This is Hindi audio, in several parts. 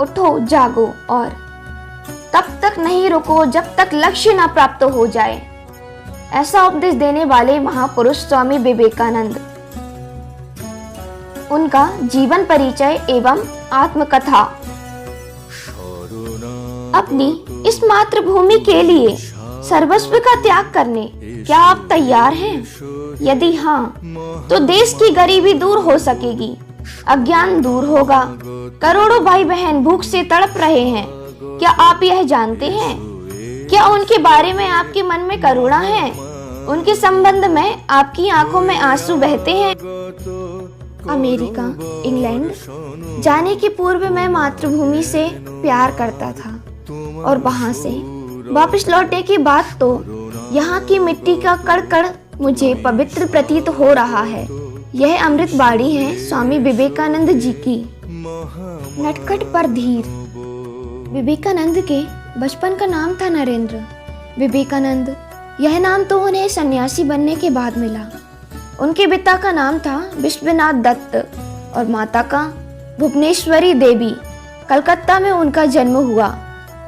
उठो जागो और तब तक नहीं रुको जब तक लक्ष्य न प्राप्त हो जाए। ऐसा उपदेश देने वाले महापुरुष स्वामी विवेकानंद। उनका जीवन परिचय एवं आत्मकथा। अपनी इस मातृभूमि के लिए सर्वस्व का त्याग करने क्या आप तैयार हैं? यदि हाँ, तो देश की गरीबी दूर हो सकेगी, अज्ञान दूर होगा। करोड़ों भाई बहन भूख से तड़प रहे हैं। क्या आप यह जानते हैं? क्या उनके बारे में आपके मन में करुणा है? उनके संबंध में आपकी आंखों में आंसू बहते हैं? अमेरिका, इंग्लैंड जाने के पूर्व मैं मातृभूमि से प्यार करता था और वहां से वापस लौटने के बाद तो यहाँ की मिट्टी का कण कण मुझे पवित्र प्रतीत हो रहा है। यह अमृत बाणी है स्वामी विवेकानंद जी की। नटखट पर धीर। विवेकानंद के बचपन का नाम था नरेंद्र। विवेकानंद यह नाम तो उन्हें सन्यासी बनने के बाद मिला। उनके पिता का नाम था विश्वनाथ दत्त और माता का भुवनेश्वरी देवी। कलकत्ता में उनका जन्म हुआ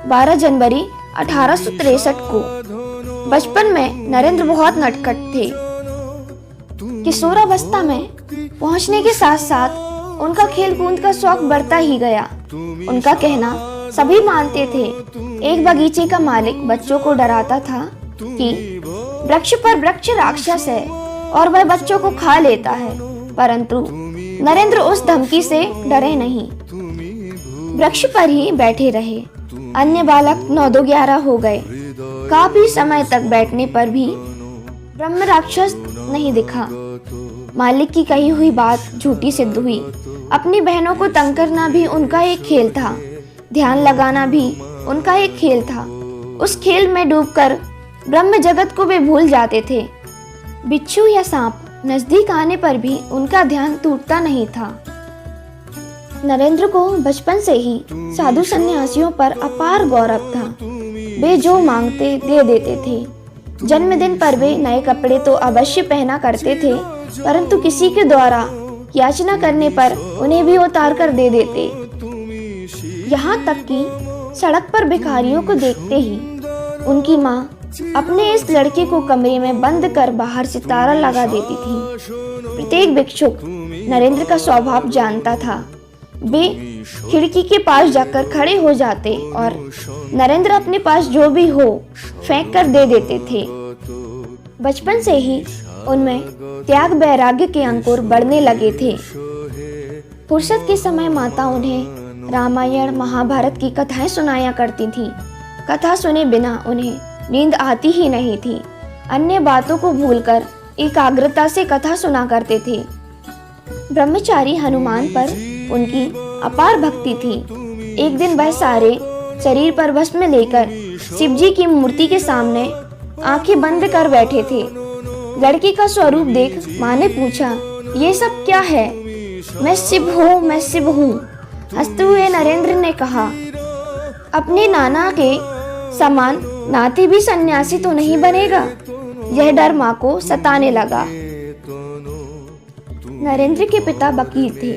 12 जनवरी 1863 को। बचपन में नरेंद्र बहुत नटखट थे। किशोरावस्था में पहुंचने के साथ साथ उनका खेल कूद का शौक बढ़ता ही गया। उनका कहना सभी मानते थे। एक बगीचे का मालिक बच्चों को डराता था कि वृक्ष पर वृक्ष राक्षस है और वह बच्चों को खा लेता है, परंतु नरेंद्र उस धमकी से डरे नहीं। वृक्ष पर ही बैठे रहे। अन्य बालक 9-11 हो गए। काफी समय तक बैठने पर भी ब्रह्म राक्षस नहीं दिखा। मालिक की कही हुई बात झूठी सिद्ध हुई। अपनी बहनों को तंग करना भी उनका एक खेल था। ध्यान लगाना भी उनका एक खेल था। उस खेल में डूबकर ब्रह्म जगत को वे भूल जाते थे। बिच्छू या सांप नजदीक आने पर भी उनका ध्यान टूटता नहीं था। नरेंद्र को बचपन से ही साधु सन्यासियों पर अपार गौरव था। वे जो मांगते दे देते थे। जन्मदिन पर वे नए कपड़े तो अवश्य पहना करते थे, परंतु किसी के द्वारा याचना करने पर उन्हें भी उतार कर दे देते। यहाँ तक कि सड़क पर भिखारियों को देखते ही उनकी माँ अपने इस लड़के को कमरे में बंद कर बाहर से ताला लगा देती थी। प्रत्येक भिक्षुक नरेंद्र का स्वभाव जानता था। वे खिड़की के पास जाकर खड़े हो जाते और नरेंद्र अपने पास जो भी हो फेंक कर दे देते थे। बचपन से ही उनमें त्याग वैराग्य के अंकुर बढ़ने लगे थे। फुर्सत के समय माता उन्हें रामायण महाभारत की कथाएं सुनाया करती थी। कथा सुने बिना उन्हें नींद आती ही नहीं थी। अन्य बातों को भूलकर एकाग्रता से कथा सुना करते थे। ब्रह्मचारी हनुमान पर उनकी अपार भक्ति थी। एक दिन वह सारे शरीर पर भस्म लेकर शिव जी की मूर्ति के सामने आंखें बंद कर बैठे थे। लड़की का स्वरूप देख माँ ने पूछा, ये सब क्या है? मैं शिव हूँ, मैं शिव हूँ। हंसते हुए नरेंद्र ने कहा, अपने नाना के समान नाती भी सन्यासी तो नहीं बनेगा? यह डर माँ को सताने लगा। नरेंद्र के पिता वकील थे,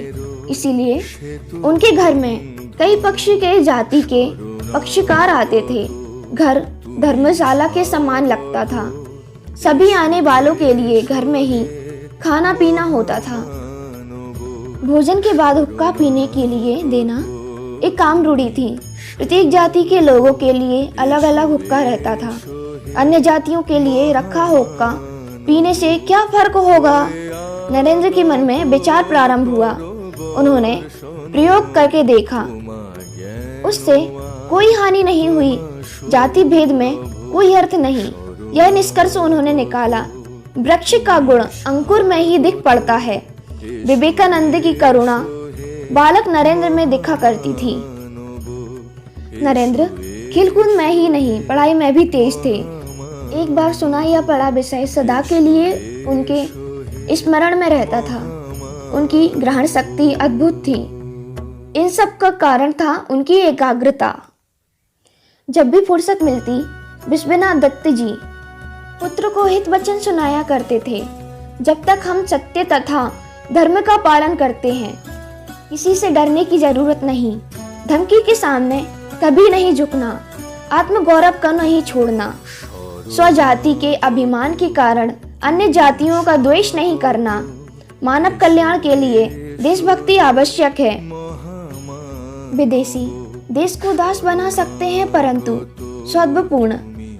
इसीलिए उनके घर में कई पक्षी के जाति के पक्षकार आते थे। घर धर्मशाला के समान लगता था। सभी आने वालों के लिए घर में ही खाना पीना होता था। भोजन के बाद हुक्का पीने के लिए देना एक काम रूढ़ी थी। प्रत्येक जाति के लोगों के लिए अलग अलग हुक्का रहता था। अन्य जातियों के लिए रखा हुक्का पीने से क्या फर्क होगा? नरेंद्र के मन में विचार प्रारंभ हुआ। उन्होंने प्रयोग करके देखा, उससे कोई हानि नहीं हुई। जाति भेद में कोई अर्थ नहीं। यह निष्कर्ष उन्होंने निकाला। वृक्ष का गुण अंकुर में ही दिख पड़ता है। विवेकानंद की करुणा बालक नरेंद्र में दिखा करती थी। नरेंद्र खेलकूद में ही नहीं, पढ़ाई में भी तेज थे। एक बार सुना या पढ़ा विषय सदा के लिए उनके स्मरण में रहता था। उनकी ग्रहण शक्ति अद्भुत थी। इन सब का कारण था उनकी एकाग्रता। जब भी फुर्सत मिलती विश्वनाथ दत्त जी पुत्र को हित वचन सुनाया करते थे। जब तक हम सत्य तथा धर्म का पालन करते हैं, किसी से डरने की जरूरत नहीं। धमकी के सामने कभी नहीं झुकना, आत्मगौरव का नहीं छोड़ना, स्वजाति के अभिमान के कारण अन्य जातियों का द्वेष नहीं करना, मानव कल्याण के लिए देशभक्ति आवश्यक है। विदेशी देश को दास बना सकते हैं परंतु सद्भावपूर्ण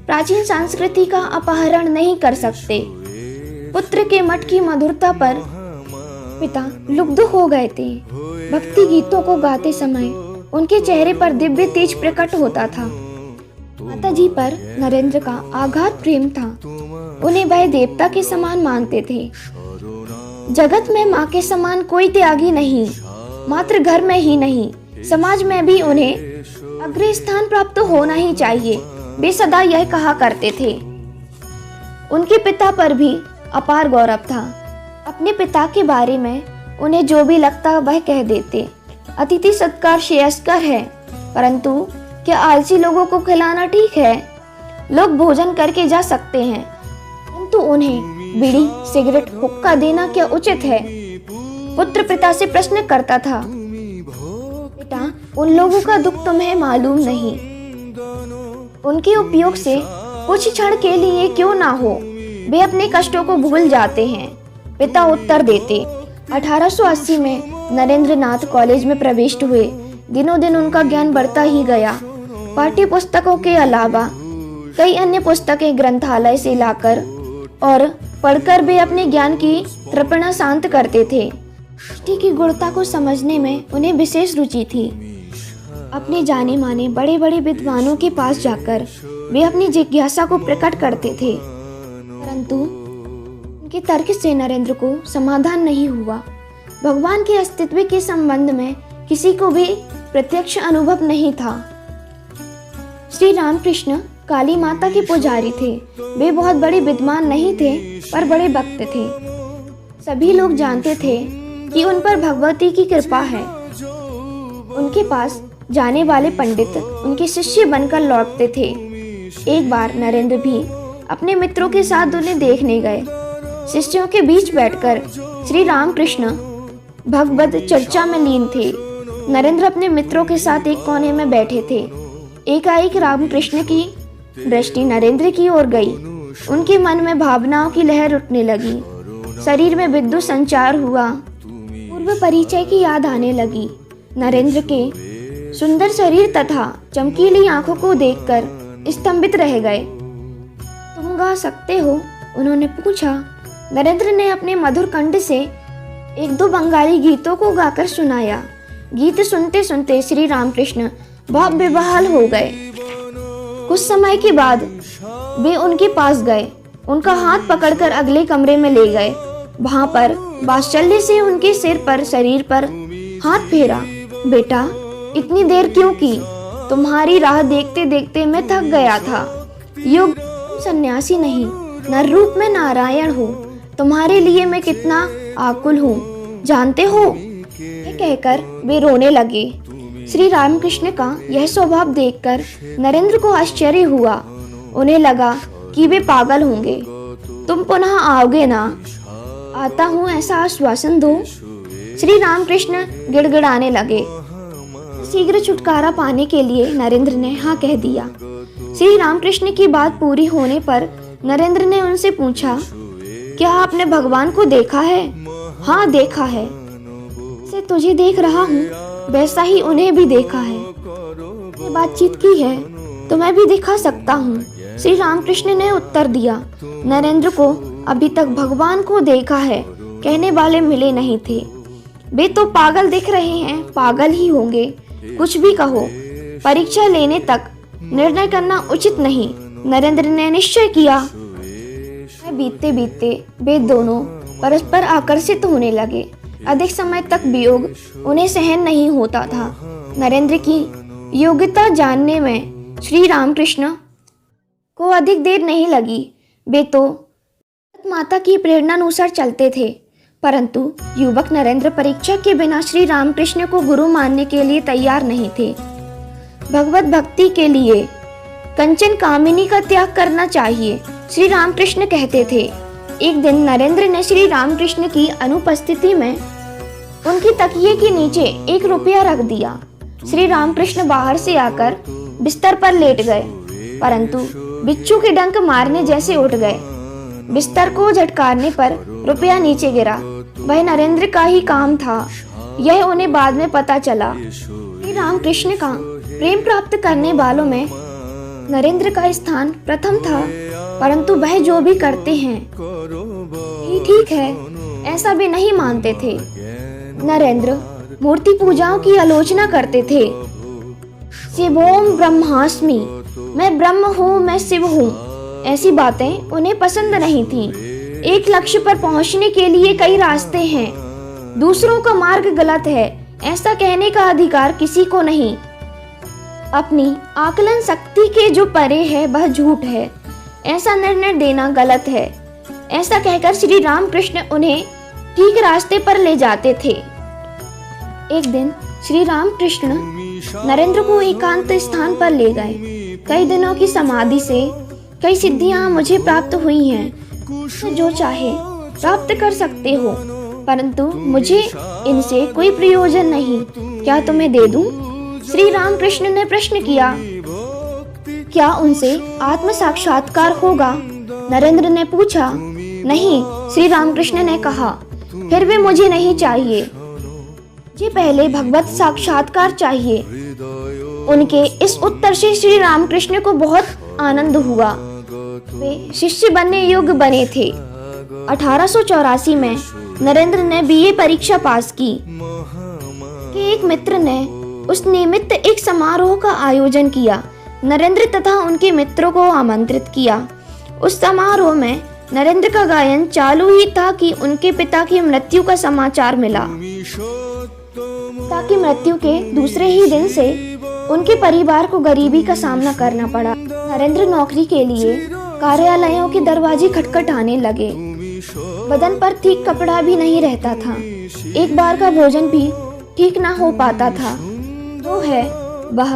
प्राचीन संस्कृति का अपहरण नहीं कर सकते। पुत्र के मठ की मधुरता पर पिता लुब्ध हो गए थे। भक्ति गीतों को गाते समय उनके चेहरे पर दिव्य तेज प्रकट होता था। माताजी पर नरेंद्र का आगाध प्रेम था। उन्हें वह देवता के समान मानते थे। जगत में माँ के समान कोई त्यागी नहीं, मात्र घर में ही नहीं समाज में भी उन्हें अग्र स्थान प्राप्त होना ही चाहिए, वे सदा यह कहा करते थे। उनके पिता पर भी अपार गौरव था। अपने पिता के बारे में उन्हें जो भी लगता वह कह देते। अतिथि सत्कार श्रेयस्कर है, परंतु क्या आलसी लोगों को खिलाना ठीक है? लोग भोजन करके जा सकते हैं, परंतु उन्हें बीड़ी सिगरेट हुक्का देना क्या उचित है? पुत्र पिता से प्रश्न करता था। बेटा, उन लोगों का दुख तुम्हें मालूम नहीं, उनके उपयोग से कुछ क्षण के लिए क्यों ना हो वे अपने कष्टों को भूल जाते हैं। पिता उत्तर देते। 1880 में नरेंद्र नाथ कॉलेज में प्रविष्ट हुए। दिनों दिन उनका ज्ञान बढ़ता ही गया। पाठ्य पुस्तकों के अलावा कई अन्य पुस्तकें ग्रंथालय से लाकर और पढ़कर वे अपने ज्ञान की तृपणा शांत करते थे। दृष्टि की गुणता को समझने में उन्हें विशेष रुचि थी। अपने जाने माने बड़े बड़े विद्वानों के पास जाकर वे अपनी जिज्ञासा को प्रकट करते थे, परंतु उनके तर्क से नरेंद्र को समाधान नहीं हुआ। भगवान के अस्तित्व के संबंध में किसी को भी प्रत्यक्ष अनुभव नहीं था। श्री रामकृष्ण काली माता के पुजारी थे। वे बहुत बड़े विद्वान नहीं थे, पर बड़े भक्त थे। सभी लोग जानते थे कि उन पर भगवती की कृपा है। उनके पास जाने वाले पंडित उनके शिष्य बनकर लौटते थे। एक बार नरेंद्र भी अपने मित्रों के साथ उन्हें देखने गए। शिष्यों के बीच बैठकर श्री रामकृष्ण भगवत चर्चा में लीन थे। नरेंद्र अपने मित्रों के साथ एक कोने में बैठे थे। एकाएक रामकृष्ण की दृष्टि नरेंद्र की ओर गई। उनके मन में भावनाओं की लहर उठने लगी। शरीर में विद्युत संचार हुआ। पूर्व परिचय की याद आने लगी। नरेंद्र के सुंदर शरीर तथा चमकीली आंखों को देखकर स्तंभित रह गए। तुम गा सकते हो? उन्होंने पूछा। नरेंद्र ने अपने मधुर कंठ से एक दो बंगाली गीतों को गाकर सुनाया। गीत सुनते सुनते श्री रामकृष्ण बहुत बेबहाल हो गए। कुछ समय के बाद वे उनके पास गए, उनका हाथ पकड़कर अगले कमरे में ले गए। वहां पर वात्सल्य से उनके सिर पर शरीर पर हाथ फेरा। बेटा, इतनी देर क्यों की? तुम्हारी राह देखते देखते मैं थक गया था। योग सन्यासी नहीं, नर रूप में नारायण हो। तुम्हारे लिए मैं कितना आकुल हूँ, जानते हो? ये कहकर वे रोने लगे। श्री रामकृष्ण का यह स्वभाव देखकर नरेंद्र को आश्चर्य हुआ। उन्हें लगा कि वे पागल होंगे। तुम पुनः आओगे ना? आता हूँ, ऐसा आश्वासन दो। श्री रामकृष्ण गिड़गिड़ाने लगे। शीघ्र छुटकारा पाने के लिए नरेंद्र ने हाँ कह दिया। श्री रामकृष्ण की बात पूरी होने पर नरेंद्र ने उनसे पूछा, क्या आपने भगवान को देखा है? हाँ, देखा है। से तुझे देख रहा हूँ, वैसा ही उन्हें भी देखा है। बातचीत की है तो मैं भी दिखा सकता हूँ, श्री रामकृष्ण ने उत्तर दिया। नरेंद्र को अभी तक भगवान को देखा है कहने वाले मिले नहीं थे। वे तो पागल दिख रहे हैं, पागल ही होंगे। कुछ भी कहो, परीक्षा लेने तक निर्णय करना उचित नहीं, नरेंद्र ने निश्चय किया। बीतते बीतते वे दोनों परस्पर आकर्षित होने लगे। अधिक समय तक वियोग उन्हें सहन नहीं होता था। नरेंद्र की योग्यता जानने में श्री रामकृष्ण को अधिक देर नहीं लगी। वे तो माता की प्रेरणानुसार चलते थे, परंतु युवक नरेंद्र परीक्षा के बिना श्री रामकृष्ण को गुरु मानने के लिए तैयार नहीं थे। भगवत भक्ति के लिए कंचन कामिनी का त्याग करना चाहिए, श्री रामकृष्ण कहते थे। एक दिन नरेंद्र ने श्री रामकृष्ण की अनुपस्थिति में उनकी तकिए के नीचे 1 रुपया रख दिया। श्री रामकृष्ण बाहर से आकर बिस्तर पर लेट गए, परंतु बिच्छू के डंक मारने जैसे उठ गए। बिस्तर को झटकारने पर रुपया नीचे गिरा। वह नरेंद्र का ही काम था, यह उन्हें बाद में पता चला। श्री रामकृष्ण का प्रेम प्राप्त करने वालों में नरेंद्र का स्थान प्रथम था, परंतु वह जो भी करते हैं ही ठीक है, ऐसा भी नहीं मानते थे। नरेंद्र मूर्ति पूजाओं की आलोचना करते थे। शिवोम ब्रह्मास्मि, मैं ब्रह्म हूँ, मैं शिव हूँ, ऐसी बातें उन्हें पसंद नहीं थीं। एक लक्ष्य पर पहुँचने के लिए कई रास्ते हैं, दूसरों का मार्ग गलत है, ऐसा कहने का अधिकार किसी को नहीं। अपनी आकलन शक्ति के जो परे है वह झूठ है, ऐसा निर्णय देना गलत है। ऐसा कहकर श्री रामकृष्ण उन्हें ठीक रास्ते पर ले जाते थे। एक दिन श्री रामकृष्ण नरेंद्र को एकांत स्थान पर ले गए। कई दिनों की समाधि से कई सिद्धियां मुझे प्राप्त हुई हैं, तो जो चाहे प्राप्त कर सकते हो, परंतु मुझे इनसे कोई प्रयोजन नहीं, क्या तुम्हें दे दूं? श्री रामकृष्ण ने प्रश्न किया। क्या उनसे आत्म साक्षात्कार होगा? नरेंद्र ने पूछा। नहीं, श्री रामकृष्ण ने कहा। फिर भी मुझे नहीं चाहिए, मुझे पहले भगवत साक्षात्कार चाहिए। उनके इस उत्तर से श्री रामकृष्ण को बहुत आनंद हुआ। वे शिष्य बनने योग्य बने थे। 1884 में नरेंद्र ने बीए परीक्षा पास की। एक मित्र ने उस निमित्त एक समारोह का आयोजन किया। नरेंद्र तथा उनके मित्रों को आमंत्रित किया। उस समारोह में नरेंद्र का गायन चालू ही था कि उनके पिता की मृत्यु का समाचार मिला। पिता की मृत्यु के दूसरे ही दिन से उनके परिवार को गरीबी का सामना करना पड़ा। नरेंद्र नौकरी के लिए कार्यालयों के दरवाजे खटखटाने लगे। बदन पर ठीक कपड़ा भी नहीं रहता था। एक बार का भोजन भी ठीक ना हो पाता था। वो है वह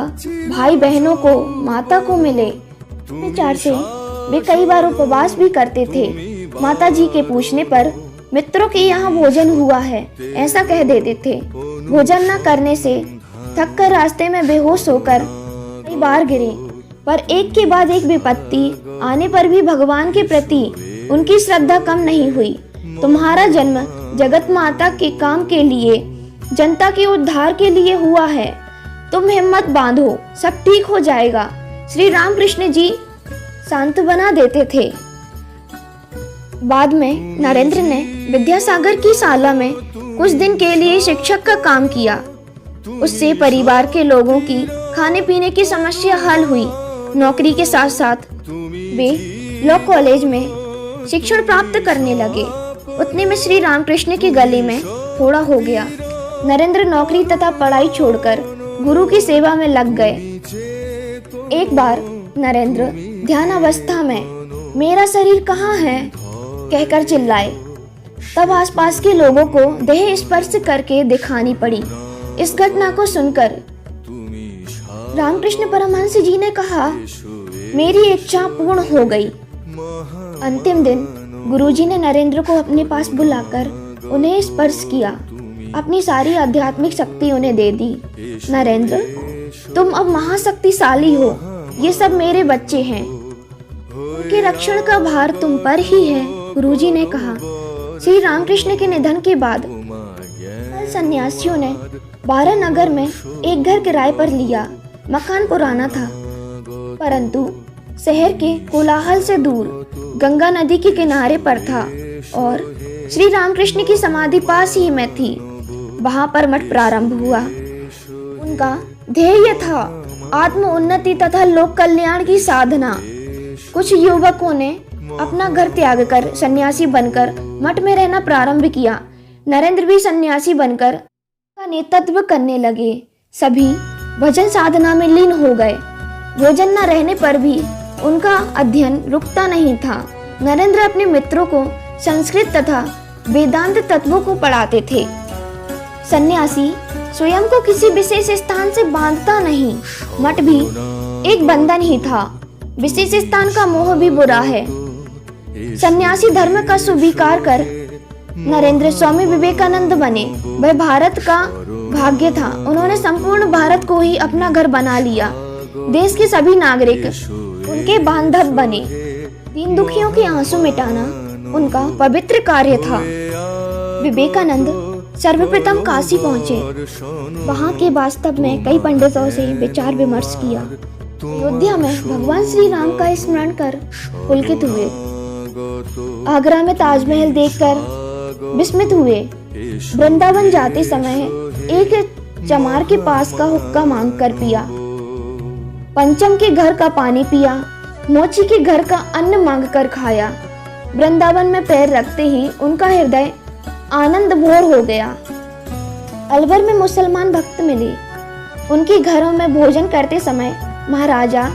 भाई बहनों को, माता को मिले विचार से वे कई बार उपवास भी करते थे। माता जी के पूछने पर मित्रों के यहाँ भोजन हुआ है ऐसा कह देते थे। भोजन न करने से थक कर रास्ते में बेहोश होकर कई बार गिरे, पर एक के बाद एक विपत्ति आने पर भी भगवान के प्रति उनकी श्रद्धा कम नहीं हुई। तुम्हारा जन्म जगत माता के काम के लिए, जनता के उद्धार के लिए हुआ है, तुम हिम्मत बांधो, सब ठीक हो जाएगा, श्री रामकृष्ण जी सांत्वना देते थे। बाद में नरेंद्र ने विद्यासागर की शाला में कुछ दिन के लिए शिक्षक का काम किया। उससे परिवार के लोगों की खाने पीने की समस्या हल हुई। नौकरी के साथ साथ वे लॉ कॉलेज में शिक्षण प्राप्त करने लगे। उतने में श्री रामकृष्ण के गले में फोड़ा हो गया। नरेंद्र नौकरी तथा पढ़ाई छोड़कर गुरु की सेवा में लग गए। एक बार नरेंद्र ध्यान अवस्था में मेरा शरीर कहाँ है कहकर चिल्लाए। तब आसपास के लोगों को देह स्पर्श करके दिखानी पड़ी। इस घटना को सुनकर रामकृष्ण परमहंस जी ने कहा, मेरी इच्छा पूर्ण हो गई। अंतिम दिन गुरुजी ने नरेंद्र को अपने पास बुलाकर उन्हें स्पर्श किया। अपनी सारी आध्यात्मिक शक्ति उन्हें दे दी। नरेंद्र, तुम अब महाशक्तिशाली हो, ये सब मेरे बच्चे हैं, उनके रक्षण का भार तुम पर ही है, गुरुजी ने कहा। श्री रामकृष्ण के निधन के बाद सन्यासियों ने 12 नगर में एक घर किराए पर लिया। मकान पुराना था, परंतु शहर के कोलाहल से दूर गंगा नदी के किनारे पर था और श्री रामकृष्ण की समाधि पास ही में थी। वहां पर मठ प्रारंभ हुआ। उनका ध्येय था आत्म उन्नति तथा लोक कल्याण की साधना। कुछ युवकों ने अपना घर त्याग कर सन्यासी बनकर मठ में रहना प्रारंभ किया। नरेंद्र भी सन्यासी बनकर का नेतृत्व करने लगे। सभी भजन साधना में लीन हो गए। भोजन न रहने पर भी उनका अध्ययन रुकता नहीं था। नरेंद्र अपने मित्रों को संस्कृत तथा वेदांत तत्वों को पढ़ाते थे। सन्यासी स्वयं को किसी विशेष स्थान से बांधता नहीं। मठ भी एक बंधन ही था। विशेष स्थान का मोह भी बुरा है। सन्यासी धर्म का स्वीकार कर नरेंद्र स्वामी विवेकानंद बने। वह भारत का भाग्य था। उन्होंने संपूर्ण भारत को ही अपना घर बना लिया। देश के सभी नागरिक उनके बांधव बने। दीन दुखियों के आंसू मिटाना उनका पवित्र कार्य था। विवेकानंद सर्वप्रथम काशी पहुंचे। वहां के वास्तव में कई पंडितों से विचार विमर्श किया। अयोध्या में भगवान श्री राम का स्मरण कर पुलकित हुए। आगरा में ताजमहल देखकर विस्मित हुए। वृंदावन जाते समय एक चमार के पास का हुक्का मांग कर पिया। पंचम के घर का पानी पिया। मोची के घर का अन्न मांग कर खाया। वृंदावन में पैर रखते ही उनका हृदय आनंद भोर हो गया। अलवर में मुसलमान भक्त मिले। उनके घरों में भोजन करते समय महाराजा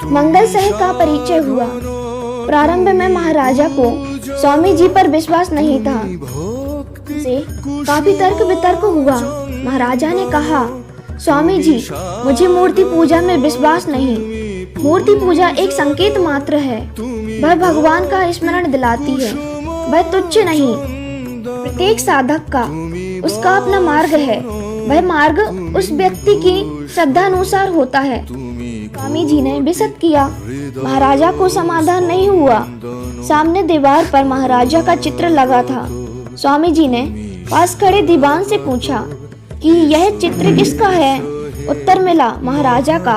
मंगल सह का परिचय हुआ। प्रारंभ में महाराजा को स्वामी जी पर विश्वास नहीं था। से काफी तर्क वितर्क हुआ। महाराजा ने कहा, स्वामी जी, मुझे मूर्ति पूजा में विश्वास नहीं। मूर्ति पूजा एक संकेत मात्र है। वह भगवान का स्मरण दिलाती है। वह तुच्छ नहीं। प्रत्येक साधक का उसका अपना मार्ग है। वह मार्ग उस व्यक्ति की श्रद्धानुसार होता है। स्वामी जी ने विशद किया। महाराजा को समाधान नहीं हुआ। सामने दीवार पर महाराजा का चित्र लगा था। स्वामी जी ने पास खड़े दीवान से पूछा कि यह चित्र किसका है। उत्तर मिला, महाराजा का।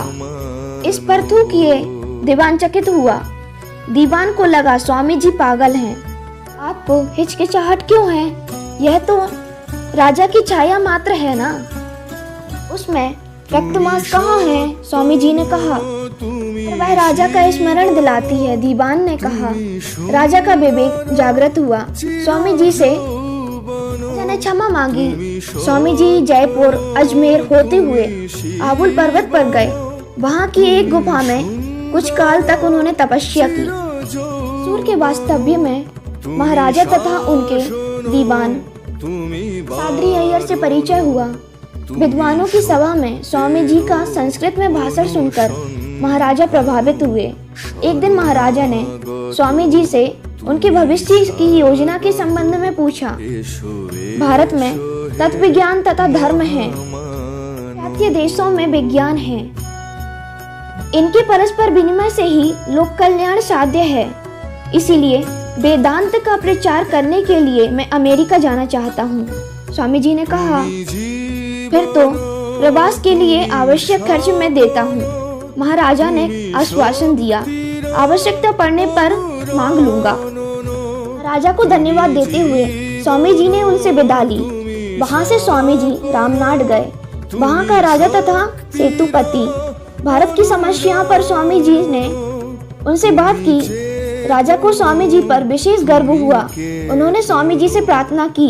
इस पर थू किए दीवान चकित हुआ। दीवान को लगा स्वामी जी पागल हैं। आपको हिचकिचाहट क्यों है? यह तो राजा की छाया मात्र है ना। उसमें रक्तमांस कहाँ है? स्वामी जी ने कहा। वह राजा का स्मरण दिलाती है। दीवान ने कहा। राजा का विवेक जागृत हुआ। स्वामी जी से ने क्षमा मांगी। स्वामी जी जयपुर अजमेर होते हुए आबुल पर्वत पर गए। वहां की एक गुफा में कुछ काल तक उन्होंने तपस्या की। सूर के वास्तव्य में महाराजा तथा उनके दीवान सादरी अय्यर से परिचय हुआ। विद्वानों की सभा में स्वामी जी का संस्कृत में भाषण सुनकर महाराजा प्रभावित हुए। एक दिन महाराजा ने स्वामी जी से उनके भविष्य की योजना के संबंध में पूछा। भारत में तत्व विज्ञान तथा धर्म है। पाश्चात्य देशों में विज्ञान है। इनके परस्पर विनिमय से ही लोक कल्याण साध्य है। इसीलिए वेदांत का प्रचार करने के लिए मैं अमेरिका जाना चाहता हूँ। स्वामी जी ने कहा, फिर तो प्रवास के लिए आवश्यक खर्च मैं देता हूँ। महाराजा ने आश्वासन दिया, आवश्यकता पड़ने पर मांग लूंगा। राजा को धन्यवाद देते हुए स्वामी जी ने उनसे विदा ली। वहां से स्वामी जी रामनाड गए। वहां का राजा तथा सेतुपति भारत की समस्याओं पर स्वामी जी ने उनसे बात की। राजा को स्वामी जी पर विशेष गर्व हुआ। उन्होंने स्वामी जी से प्रार्थना की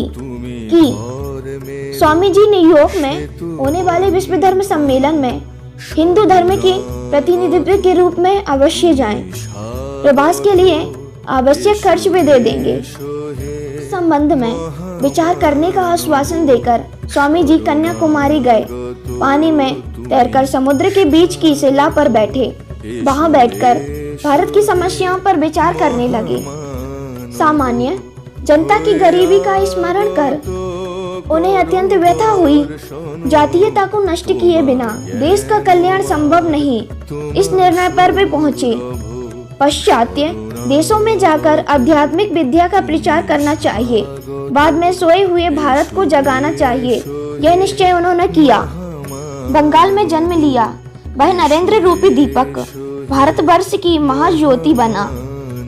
कि स्वामी जी न्यूयॉर्क में होने वाले विश्व धर्म सम्मेलन में हिंदू धर्म के प्रतिनिधित्व के रूप में अवश्य जाएं। प्रवास के लिए आवश्यक खर्च भी दे देंगे। इस संबंध में विचार करने का आश्वासन देकर स्वामी जी कन्याकुमारी गए। पानी में तैरकर समुद्र के बीच की शिला पर बैठे। वहां बैठकर भारत की समस्याओं पर विचार करने लगे। सामान्य जनता की गरीबी का स्मरण कर उन्हें अत्यंत व्यथा हुई। जातीयता को नष्ट किए बिना देश का कल्याण संभव नहीं। इस निर्णय पर वे पहुंचे। पाश्चात्य देशों में जाकर आध्यात्मिक विद्या का प्रचार करना चाहिए। बाद में सोए हुए भारत को जगाना चाहिए। यह निश्चय उन्होंने किया। बंगाल में जन्म लिया। वह नरेंद्र रूपी दीपक भारतवर्ष की महाज्योति बना।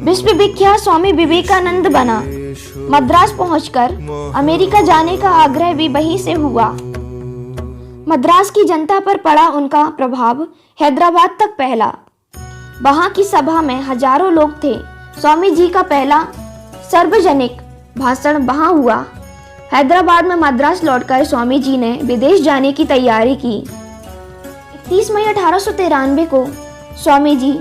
विश्व विख्यात स्वामी विवेकानंद बना। मद्रास पहुंचकर अमेरिका जाने का आग्रह भी वहीं से हुआ। मद्रास की जनता पर पड़ा उनका प्रभाव हैदराबाद तक फैला। वहां की सभा में हजारों लोग थे। स्वामी जी का पहला सार्वजनिक भाषण वहां हुआ। हैदराबाद में मद्रास लौटकर स्वामी जी ने विदेश जाने की तैयारी की। 31 मई 1893 को स्वामी जी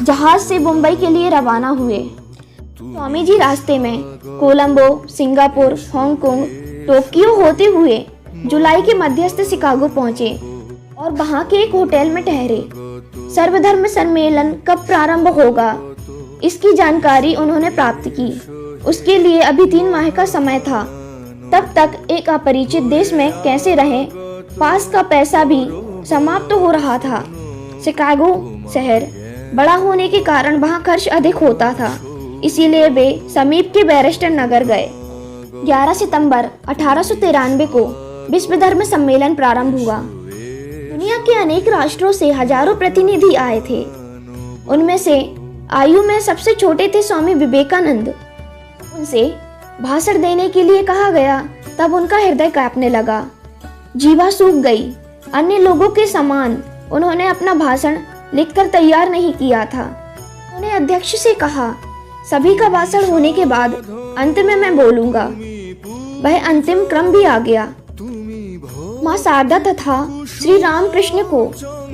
जहाज से मुंबई के लिए रवाना हुए। स्वामी जी रास्ते में कोलंबो, सिंगापुर, हांगकांग, टोक्यो होते हुए जुलाई के मध्यस्थ शिकागो पहुंचे और वहां के एक होटल में ठहरे। सर्वधर्म सम्मेलन कब प्रारंभ होगा, इसकी जानकारी उन्होंने प्राप्त की। उसके लिए अभी 3 माह का समय था। तब तक एक अपरिचित देश में कैसे रहें, पास का पैसा भी समाप्त हो रहा था। शिकागो शहर बड़ा होने के कारण वहाँ खर्च अधिक होता था, इसीलिए वे समीप के बैरिस्टर नगर गए। 11 सितंबर 1893 को विश्व धर्म सम्मेलन प्रारंभ हुआ। दुनिया के अनेक राष्ट्रों से हजारों प्रतिनिधि आए थे। उनमें से आयु में सबसे छोटे थे स्वामी विवेकानंद। उनसे भाषण देने के लिए कहा गया, तब उनका हृदय कांपने लगा, जीवा सूख गई। अन्य लोगों के समान उन्होंने अपना भाषण लिखकर तैयार नहीं किया था। उन्होंने अध्यक्ष से कहा, सभी का भाषण होने के बाद अंत में मैं बोलूंगा। वह अंतिम क्रम भी आ गया। माँ शारदा तथा श्री रामकृष्ण को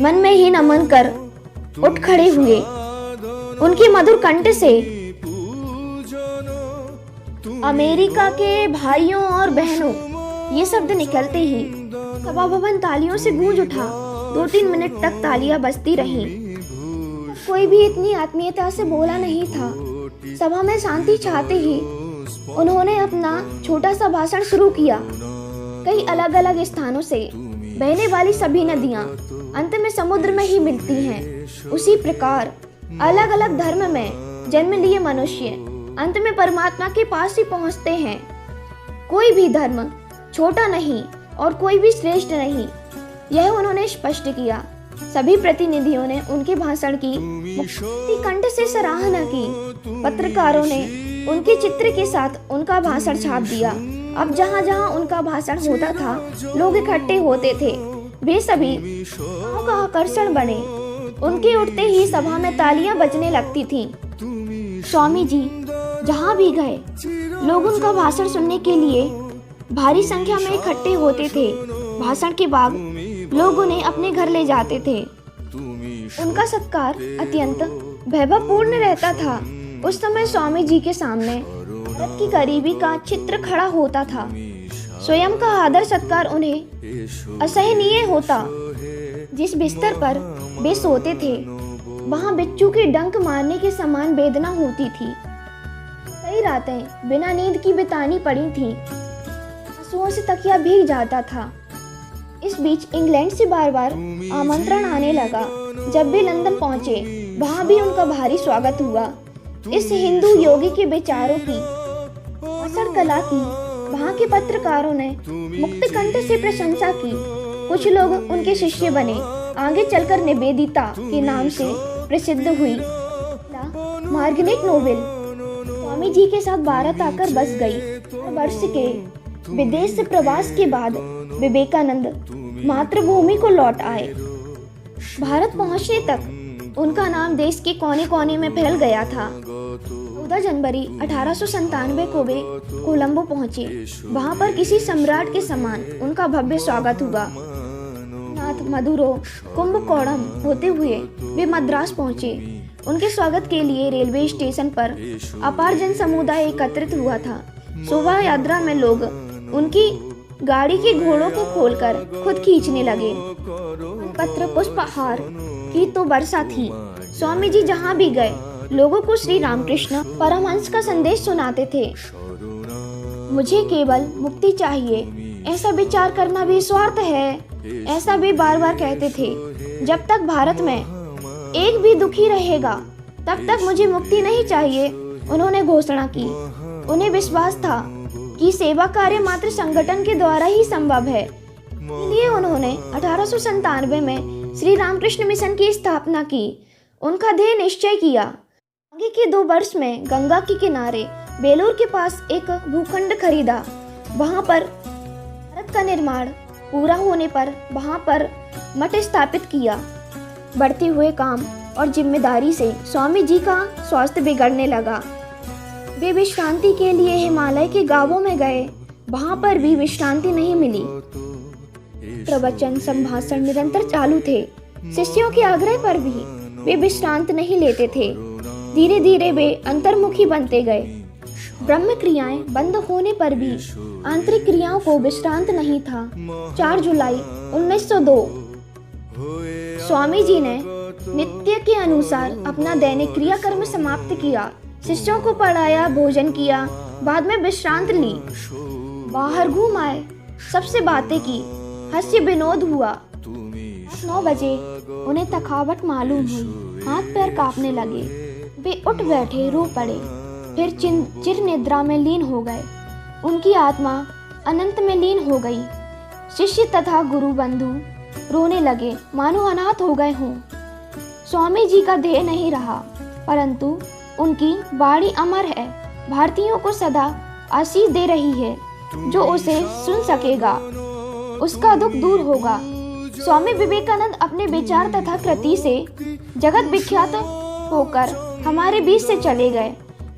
मन में ही नमन कर उठ खड़े हुए। उनकी मधुर कंठ से अमेरिका के भाइयों और बहनों ये शब्द निकलते ही सभा भवन तालियों से गूंज उठा। 2-3 मिनट तक तालियां बजती रहीं। कोई भी इतनी आत्मीयता से बोला नहीं था। सभा में शांति चाहते ही उन्होंने अपना छोटा सा भाषण शुरू किया। कई अलग अलग स्थानों से बहने वाली सभी नदियां अंत में समुद्र में ही मिलती हैं। उसी प्रकार अलग अलग धर्म में जन्म लिए मनुष्य अंत में परमात्मा के पास ही पहुंचते हैं। कोई भी धर्म छोटा नहीं और कोई भी श्रेष्ठ नहीं, यह उन्होंने स्पष्ट किया। सभी प्रतिनिधियों ने उनके भाषण की मुक्ति कंठ से सराहना की। पत्रकारों ने उनके चित्र के साथ उनका भाषण छाप दिया। अब जहाँ जहाँ उनका भाषण होता था, लोग इकट्ठे होते थे। वे सभी का आकर्षण बने। उनके उठते ही सभा में तालियां बजने लगती थीं। स्वामी जी जहाँ भी गए, लोग उनका भाषण सुनने के लिए भारी संख्या में इकट्ठे होते थे। भाषण के बाद लोग उन्हें अपने घर ले जाते थे। उनका सत्कार अत्यंत वैभवपूर्ण रहता था। उस समय स्वामी जी के सामने भारत की गरीबी का चित्र खड़ा होता था। स्वयं का आदर सत्कार उन्हें असहनीय होता। जिस बिस्तर पर वे सोते थे, वहाँ बिच्छू के डंक मारने के समान वेदना होती थी। कई रातें बिना नींद की बितानी पड़ी थीं। आंसुओं से तकिया भीग जाता था। इस बीच इंग्लैंड से बार बार आमंत्रण आने लगा। जब भी लंदन पहुंचे, वहां भी उनका भारी स्वागत हुआ। इस हिंदू योगी के विचारों की, भाषण कला की वहां के पत्रकारों ने मुक्त कंठ से प्रशंसा की। कुछ लोग उनके शिष्य बने। आगे चलकर निवेदिता के नाम से प्रसिद्ध हुई। मार्गरेट नोबेल स्वामी जी के साथ भारत आकर बस गई। वर्ष के विदेश प्रवास के बाद विवेकानंद मातृभूमि को लौट आए। भारत पहुंचने तक उनका नाम देश के कोने कोने में फैल गया था। 14 जनवरी 1897 को वे कोलंबो पहुंचे। वहां पर किसी सम्राट के समान उनका भव्य स्वागत हुआ। नाथ मदुरो कुंभकोणम होते हुए वे मद्रास पहुंचे। उनके स्वागत के लिए रेलवे स्टेशन पर अपार जन समुदाय एकत्रित हुआ था। शोभा यात्रा में लोग उनकी गाड़ी के घोड़ों को खोलकर खुद खींचने लगे। पत्र पुष्पहार की तो वर्षा थी। स्वामी जी जहाँ भी गए, लोगों को श्री रामकृष्ण परमहंस का संदेश सुनाते थे। मुझे केवल मुक्ति चाहिए, ऐसा विचार करना भी स्वार्थ है, ऐसा वे बार बार कहते थे। जब तक भारत में एक भी दुखी रहेगा, तब तक मुझे मुक्ति नहीं चाहिए, उन्होंने घोषणा की। उन्हें विश्वास था कि सेवा कार्य मात्र संगठन के द्वारा ही संभव है। इसलिए उन्होंने 1897 में श्री रामकृष्ण मिशन की स्थापना की। उनका ध्येय निश्चय किया। आगे के 2 वर्ष में गंगा के किनारे बेलूर के पास एक भूखंड खरीदा। वहां पर भारत का निर्माण पूरा होने पर वहां पर मठ स्थापित किया। बढ़ते हुए काम और जिम्मेदारी से स्वामी जी का स्वास्थ्य बिगड़ने लगा। वे विश्रांति के लिए हिमालय के गांवों में गए। वहां पर भी विश्रांति नहीं मिली। प्रवचन संभाषण निरंतर चालू थे। शिष्यों के आग्रह पर भी वे विश्रांत नहीं लेते थे। धीरे धीरे वे अंतर्मुखी बनते गए। ब्रह्म क्रियाएं बंद होने पर भी आंतरिक क्रियाओं को विश्रांत नहीं था। 4 जुलाई 1902 स्वामी जी ने नित्य के अनुसार अपना दैनिक क्रियाकर्म समाप्त किया। शिष्यों को पढ़ाया, भोजन किया, बाद में विश्रांत ली। बाहर घूम आए, सबसे बातें की, हास्य विनोद हुआ। 9 बजे उन्हें थकावट मालूम हुई, हाथ पैर कांपने लगे। वे उठ बैठे, रो पड़े, फिर चिर निद्रा में लीन हो गए। उनकी आत्मा अनंत में लीन हो गई। शिष्य तथा गुरु बंधु रोने लगे, मानो अनाथ हो गए हों। स्वामी जी का देह नहीं रहा, परंतु उनकी वाणी अमर है, भारतीयों को सदा आशीष दे रही है। जो उसे सुन सकेगा उसका दुख दूर होगा। स्वामी विवेकानंद अपने विचार तथा कृति से जगत विख्यात होकर हमारे बीच से चले गए,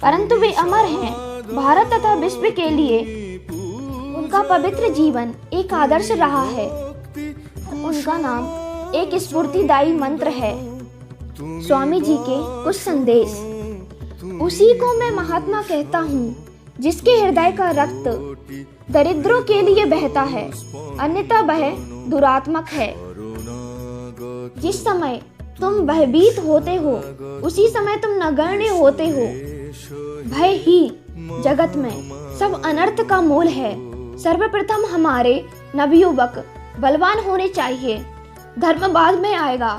परंतु वे अमर हैं। भारत तथा विश्व के लिए उनका पवित्र जीवन एक आदर्श रहा है। उनका नाम एक स्फूर्तिदायी मंत्र है। स्वामी जी के कुछ संदेश। उसी को मैं महात्मा कहता हूँ जिसके हृदय का रक्त दरिद्रों के लिए बहता है, अन्यथा वह दुरात्मक है। जिस समय तुम भयभीत होते हो, उसी समय तुम नगण्य होते हो। भय ही जगत में सब अनर्थ का मूल है। सर्वप्रथम हमारे नवयुवक बलवान होने चाहिए, धर्म बाद में आएगा।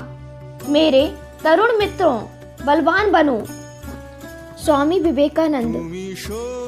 मेरे तरुण मित्रों, बलवान बनो। स्वामी विवेकानंद।